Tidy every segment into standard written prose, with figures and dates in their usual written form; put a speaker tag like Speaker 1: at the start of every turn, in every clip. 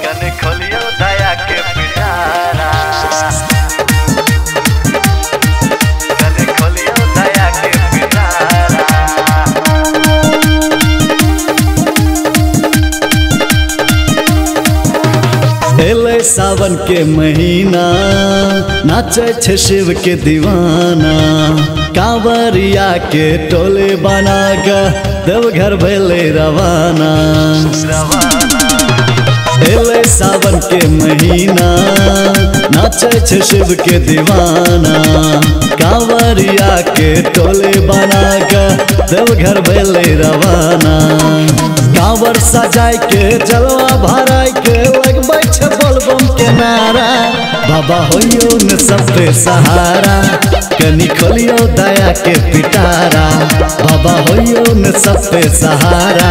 Speaker 1: कने खोलियो दया के पिटारा, कने खोलियो दया के पिटारा।
Speaker 2: एले सावन के महीना नाचे छे शिव के दीवाना, कांवरिया के टोले बना के देवघर भैले रवाना। एले सावन के महीना नाचे छे शिव के दीवाना, कांवरिया के टोले बना के देवघर भैले रवाना। कांवर सजाय के जलवा भराय के लगबै छे बोलबम के नारा, बाबा होइयो न सब पे सहारा, कनी खोलियो दया के पिटारा। बाबा होइयो न सब पे सहारा,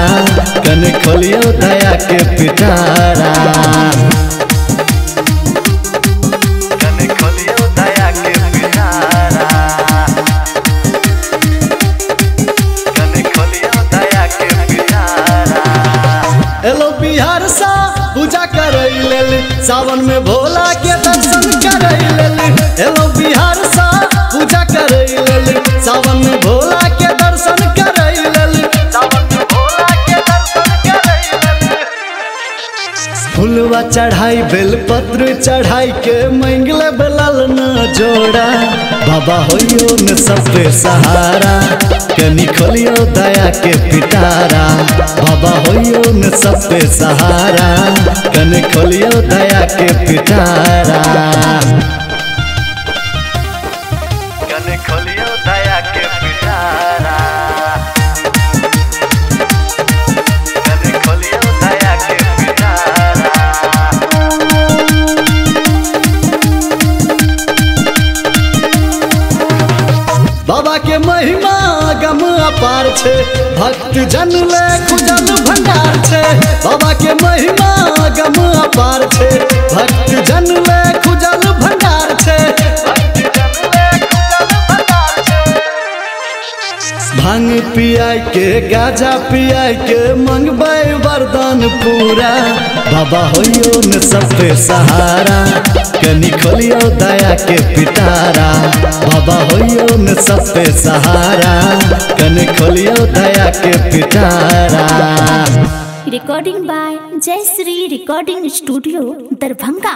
Speaker 2: कनी खोलियो दया के पिटारा।
Speaker 1: कने खोलियो दया के पिटारा, कने खोलियो दया के पिटारा।
Speaker 2: एलो बिहार सा पूजा करे लेली, सावन में भोला के दर्शन करे लेली। एलो बिहार सा पूजा करे लेली, सावन में भोला के दर्शन करे लेली,
Speaker 1: सावन में भोला के दर्शन करे लेली।
Speaker 2: फुलवा चढ़ाई बेलपत्र चढ़ाई के मंगले बेलल न जोड़ा, बाबा होइयो न सब पे सहारा, कनी खोलियो दया के पिटारा। बाबा होइयो न सब पे सहारा, कनी खोलियो दया के पिटारा।
Speaker 1: कने खोलियो दया के पिटारा, कने खोलियो दया के पिटारा।
Speaker 2: बाबा के महिमा गम अपार छे, भक्त जन ले खुजल भंडार छे। बाबा के महिमा गम अपार छे, भक्त जन ले खुजल भंडार छे। भांग पियाई के गाजा पियाई के मंगबै वरदान पूरा, बाबा होइयो न सब पे सहारा, कनी खोलियो दया के पिटारा। बाबा होइयो न सब पे सहारा, कनी खोलियो दया के पिटारा।
Speaker 3: Recording by Jayashree Recording Studio, Darbhanga।